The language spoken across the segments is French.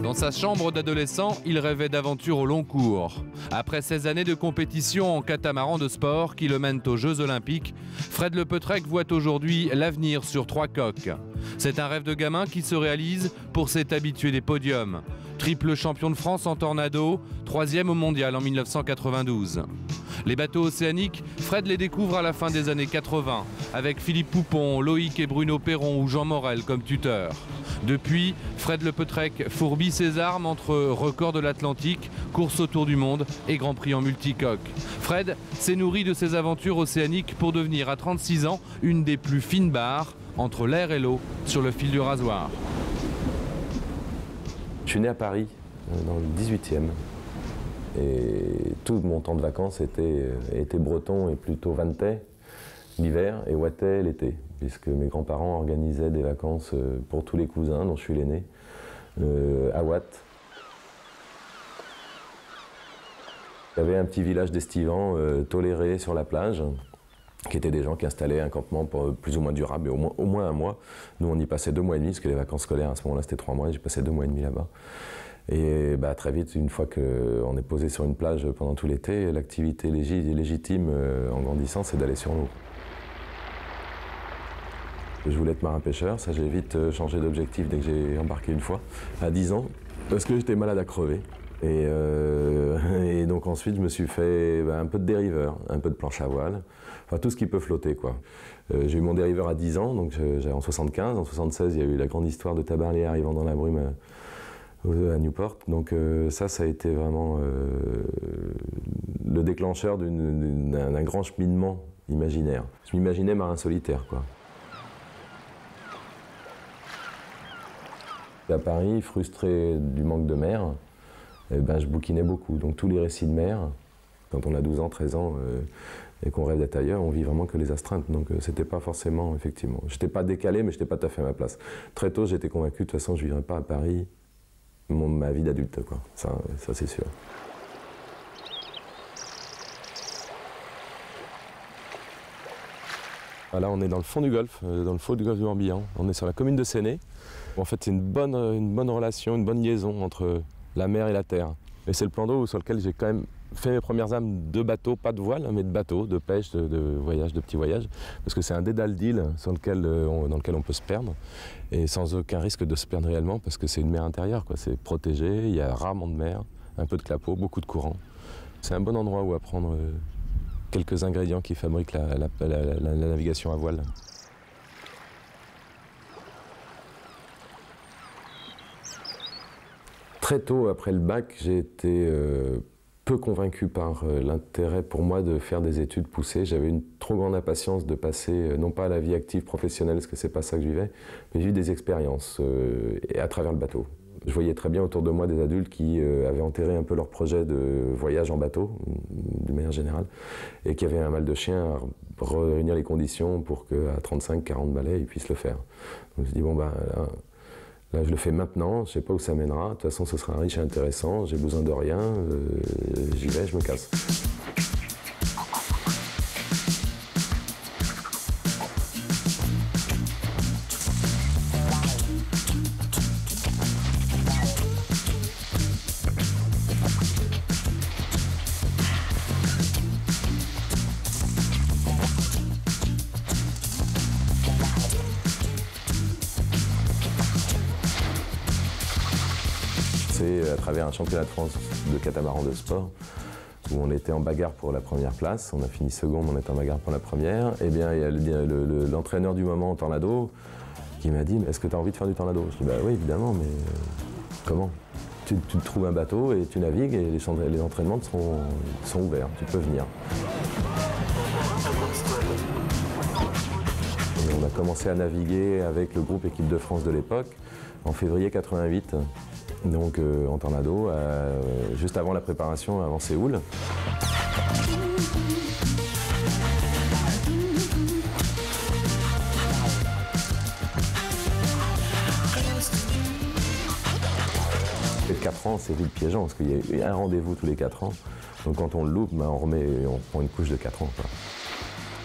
Dans sa chambre d'adolescent, il rêvait d'aventures au long cours. Après 16 années de compétition en catamaran de sport qui le mènent aux Jeux Olympiques, Fred Lepeutrec voit aujourd'hui l'avenir sur 3 coques. C'est un rêve de gamin qui se réalise pour s'être habitué des podiums. Triple champion de France en tornado, 3e au mondial en 1992. Les bateaux océaniques, Fred les découvre à la fin des années 80, avec Philippe Poupon, Loïc et Bruno Perron ou Jean Morel comme tuteurs. Depuis, Fred Lepeutrec fourbit ses armes entre records de l'Atlantique, course autour du monde et Grand Prix en multicoque. Fred s'est nourri de ses aventures océaniques pour devenir à 36 ans une des plus fines barres entre l'air et l'eau sur le fil du rasoir. Je suis né à Paris, dans le 18e. Et tout mon temps de vacances était breton et plutôt vantais l'hiver et ouatais l'été, puisque mes grands-parents organisaient des vacances pour tous les cousins, dont je suis l'aîné, à Ouate. Il y avait un petit village d'estivants toléré sur la plage, qui étaient des gens qui installaient un campement pour plus ou moins durable, et au moins un mois. Nous, on y passait 2 mois et demi, parce que les vacances scolaires, à ce moment-là, c'était 3 mois, et j'ai passé 2 mois et demi là-bas. Et très vite, une fois qu'on est posé sur une plage pendant tout l'été, l'activité légitime en grandissant, c'est d'aller sur l'eau. Je voulais être marin-pêcheur, ça j'ai vite changé d'objectif dès que j'ai embarqué une fois, à 10 ans, parce que j'étais malade à crever. Et donc ensuite, je me suis fait un peu de dériveur, un peu de planche à voile, enfin tout ce qui peut flotter, quoi. J'ai eu mon dériveur à 10 ans, donc en 75, en 76, il y a eu la grande histoire de Tabarly arrivant dans la brume à Newport, donc ça a été vraiment le déclencheur d'un grand cheminement imaginaire. Je m'imaginais marin solitaire, quoi. À Paris, frustré du manque de mer, je bouquinais beaucoup, donc tous les récits de mer, quand on a 12 ans, 13 ans et qu'on rêve d'être ailleurs, on vit vraiment que les astreintes, donc c'était pas forcément, effectivement, j'étais pas décalé, mais j'étais pas tout à fait à ma place. Très tôt, j'étais convaincu, de toute façon, je vivrais pas à Paris ma vie d'adulte, quoi. Ça c'est sûr. Là, on est dans le fond du golfe, du Morbihan. On est sur la commune de Séné. En fait, c'est une bonne relation, une bonne liaison entre la mer et la terre. Et c'est le plan d'eau sur lequel j'ai quand même fait mes premières âmes de bateau, pas de voile, mais de bateau, de pêche, de voyage, de petits voyages. Parce que c'est un dédale d'îles dans lequel on peut se perdre. Et sans aucun risque de se perdre réellement, parce que c'est une mer intérieure, quoi. C'est protégé, il y a rarement de mer, un peu de clapot, beaucoup de courant. C'est un bon endroit où apprendre quelques ingrédients qui fabriquent la navigation à voile. Très tôt après le bac, j'ai été peu convaincu par l'intérêt pour moi de faire des études poussées. J'avais une trop grande impatience de passer, non pas à la vie active professionnelle, parce que c'est pas ça que je vivais, mais vivre des expériences et à travers le bateau. Je voyais très bien autour de moi des adultes qui avaient enterré un peu leur projet de voyage en bateau, de manière générale, et qui avaient un mal de chien à réunir les conditions pour qu'à 35-40 balais, ils puissent le faire. Donc je me suis dit, bon, là, je le fais maintenant, je ne sais pas où ça mènera, de toute façon, ce sera riche et intéressant, j'ai besoin de rien, j'y vais, je me casse. À travers un championnat de France de catamaran de sport où on était en bagarre pour la première place, on a fini seconde, on était en bagarre pour la première, et bien il y a l'entraîneur du moment en tornado qui m'a dit « Est-ce que tu as envie de faire du tornado ?» Je dis « Bah oui, évidemment, mais comment ? Tu trouves un bateau et tu navigues et les entraînements sont ouverts, tu peux venir. » Et on a commencé à naviguer avec le groupe Équipe de France de l'époque en février 88. Donc en tornado, juste avant la préparation, avant Séoul. Les 4 ans, c'est vite piégeant, parce qu'il y a un rendez-vous tous les 4 ans. Donc quand on le loupe, on prend une couche de 4 ans, quoi.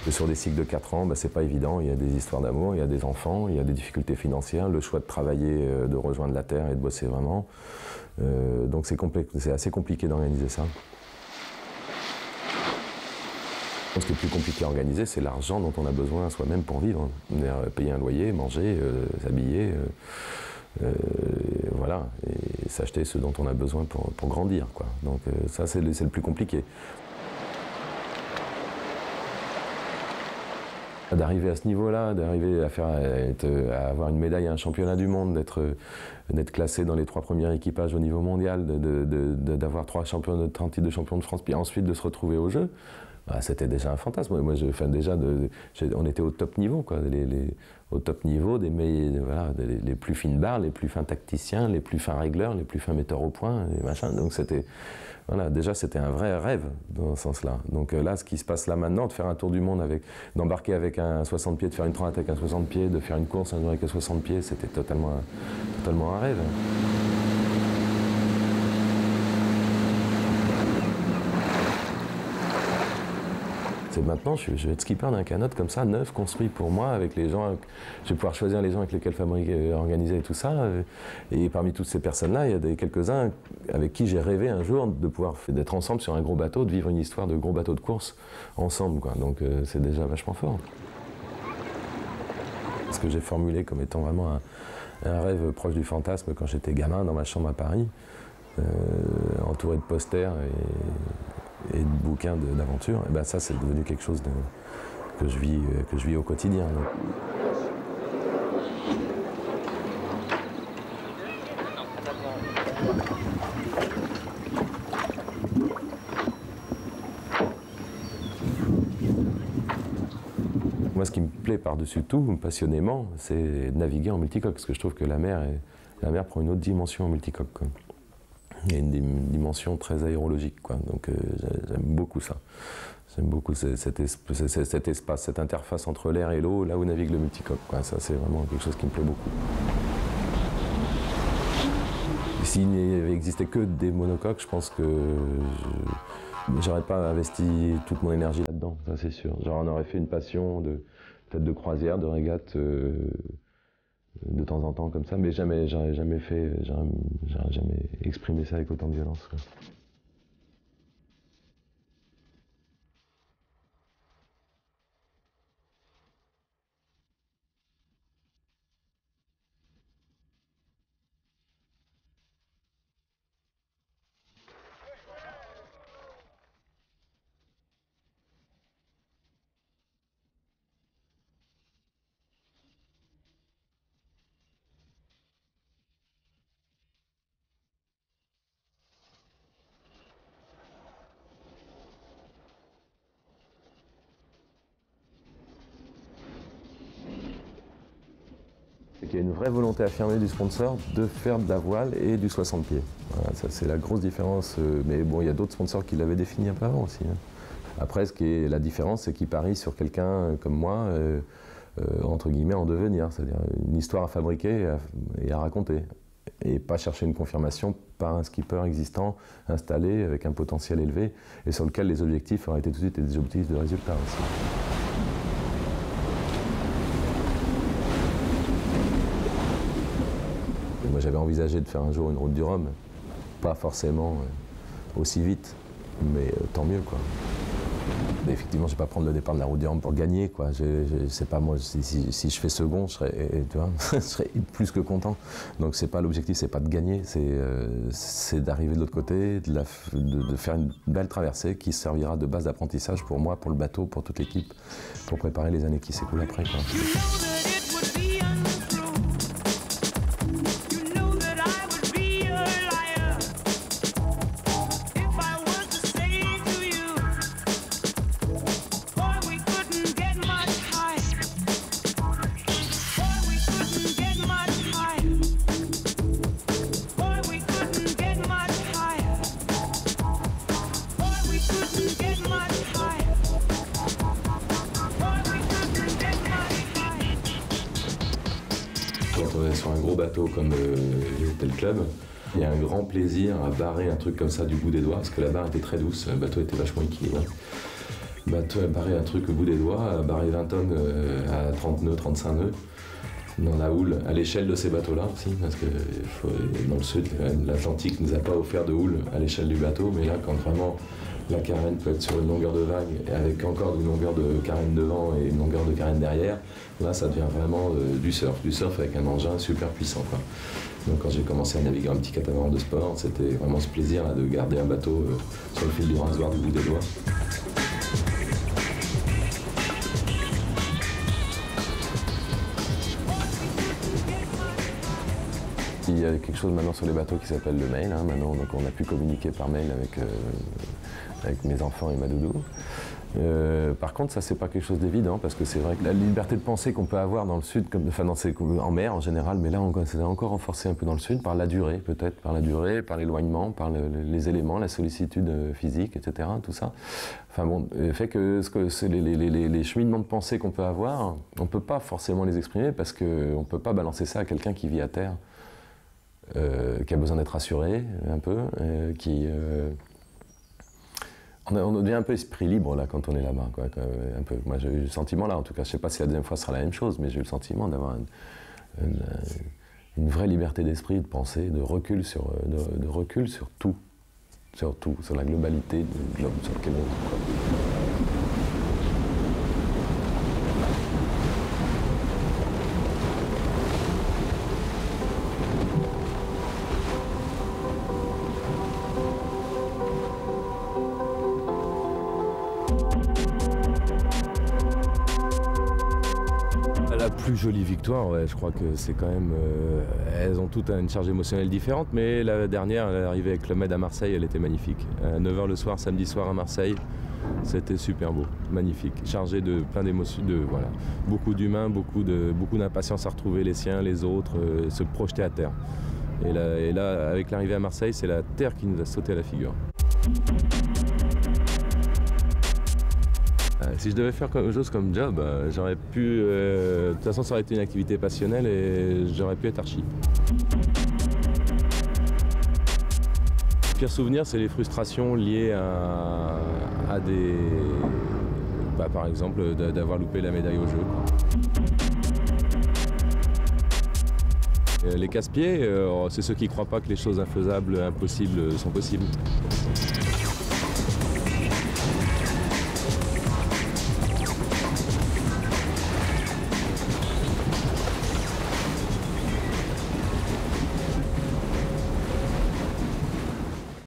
Et sur des cycles de 4 ans, c'est pas évident, il y a des histoires d'amour, il y a des enfants, il y a des difficultés financières, le choix de travailler, de rejoindre la terre et de bosser vraiment. Donc c'est assez compliqué d'organiser ça. Ce qui est plus compliqué à organiser, c'est l'argent dont on a besoin soi-même pour vivre. Payer un loyer, manger, s'habiller, voilà, et s'acheter ce dont on a besoin pour grandir, quoi. Donc ça, c'est le plus compliqué. D'arriver à ce niveau-là, d'arriver à avoir une médaille à un championnat du monde, d'être classé dans les 3 premiers équipages au niveau mondial, d'avoir 3 titres de champion de France, puis ensuite de se retrouver au jeu, c'était déjà un fantasme. Moi, on était au top niveau, quoi. Au top niveau les plus fines barres, les plus fins tacticiens, les plus fins régleurs, les plus fins metteurs au point, et machin. Donc déjà c'était un vrai rêve dans ce sens-là. Donc là, ce qui se passe là maintenant, de faire un tour du monde, d'embarquer avec un 60 pieds, de faire une transat avec un 60 pieds, de faire une course un jour avec un 60 pieds, c'était totalement un rêve. C'est maintenant, je vais être skipper d'un canot comme ça, neuf, construit pour moi, avec les gens. Je vais pouvoir choisir les gens avec lesquels organiser et tout ça. Et parmi toutes ces personnes-là, il y a quelques-uns avec qui j'ai rêvé un jour d'être ensemble sur un gros bateau, de vivre une histoire de gros bateau de course ensemble, quoi. Donc c'est déjà vachement fort. Ce que j'ai formulé comme étant vraiment un rêve proche du fantasme quand j'étais gamin dans ma chambre à Paris, entouré de posters et de bouquins d'aventure, et ça c'est devenu quelque chose que je vis au quotidien. Moi, ce qui me plaît par-dessus tout, passionnément, c'est de naviguer en multicoque, parce que je trouve que la mer prend une autre dimension en multicoque, quoi. Il y a une dimension très aérologique, quoi. Donc j'aime beaucoup ça. J'aime beaucoup cet espace, cette interface entre l'air et l'eau, là où navigue le multicoque, quoi. Ça, c'est vraiment quelque chose qui me plaît beaucoup. S'il n'existait que des monocoques, je pense que j'aurais pas investi toute mon énergie là-dedans, ça c'est sûr. Genre, on aurait fait une passion peut-être de croisière, de régate, de temps en temps comme ça, mais j'aurais jamais exprimé ça avec autant de violence, quoi. Il y a une vraie volonté affirmée du sponsor de faire de la voile et du 60 pieds. Voilà, ça c'est la grosse différence, mais bon, il y a d'autres sponsors qui l'avaient défini un peu avant aussi, hein. Après, la différence, c'est qu'ils parient sur quelqu'un comme moi, entre guillemets, en devenir, c'est-à-dire une histoire à fabriquer et à raconter, et pas chercher une confirmation par un skipper existant, installé, avec un potentiel élevé, et sur lequel les objectifs auraient été tout de suite des objectifs de résultat aussi. Moi, j'avais envisagé de faire un jour une route du Rhum, pas forcément aussi vite, mais tant mieux, quoi. Mais effectivement, je ne vais pas prendre le départ de la route du Rhum pour gagner, quoi. C'est pas moi, si je fais second, je serais plus que content. Donc c'est pas l'objectif, c'est pas de gagner, c'est d'arriver de l'autre côté, de faire une belle traversée qui servira de base d'apprentissage pour moi, pour le bateau, pour toute l'équipe, pour préparer les années qui s'écoulent après, quoi. Quand on est sur un gros bateau comme les Hôtels Club, il y a un grand plaisir à barrer un truc comme ça du bout des doigts, parce que la barre était très douce, le bateau était vachement équilibré. Barrer un truc au bout des doigts, barrer 20 tonnes à 30 nœuds, 35 nœuds, dans la houle, à l'échelle de ces bateaux-là aussi, parce que dans le sud, l'Atlantique ne nous a pas offert de houle à l'échelle du bateau, mais là, quand vraiment la carène peut être sur une longueur de vague, avec encore une longueur de carène devant et une longueur de carène derrière, là, ça devient vraiment du surf avec un engin super puissant, quoi. Donc quand j'ai commencé à naviguer un petit catamaran de sport, c'était vraiment ce plaisir là, de garder un bateau sur le fil du rasoir du bout des doigts. Il y a quelque chose maintenant sur les bateaux qui s'appelle le mail. Maintenant, donc on a pu communiquer par mail avec mes enfants et ma doudou. Par contre, ça c'est pas quelque chose d'évident parce que c'est vrai que la liberté de penser qu'on peut avoir dans le sud, en mer en général, mais là c'est encore renforcé un peu dans le sud par la durée peut-être, par l'éloignement, par les éléments, la sollicitude physique, etc. Tout ça. Enfin bon, fait que les cheminements de pensée qu'on peut avoir, on peut pas forcément les exprimer parce qu'on peut pas balancer ça à quelqu'un qui vit à terre. Qui a besoin d'être rassuré un peu, on devient un peu esprit libre là quand on est là-bas, quoi, un peu. Moi j'ai eu le sentiment là, en tout cas, je sais pas si la deuxième fois sera la même chose, mais j'ai eu le sentiment d'avoir une vraie liberté d'esprit, de pensée, de recul sur tout, sur la globalité du globe sur lequel on vit. La plus jolie victoire, ouais, je crois que c'est quand même... elles ont toutes une charge émotionnelle différente, mais la dernière, elle est arrivée avec le Med à Marseille, elle était magnifique. À 9h le soir, samedi soir à Marseille, c'était super beau, magnifique. Chargé de plein d'émotions, voilà, beaucoup d'humains, beaucoup d'impatience à retrouver les siens, les autres, se projeter à terre. Et là, avec l'arrivée à Marseille, c'est la terre qui nous a sauté à la figure. Si je devais faire quelque chose comme job, j'aurais pu... de toute façon, ça aurait été une activité passionnelle et j'aurais pu être archi. Le pire souvenir, c'est les frustrations liées à des... par exemple, d'avoir loupé la médaille au jeu, quoi. Les casse-pieds, c'est ceux qui ne croient pas que les choses infaisables, impossibles sont possibles.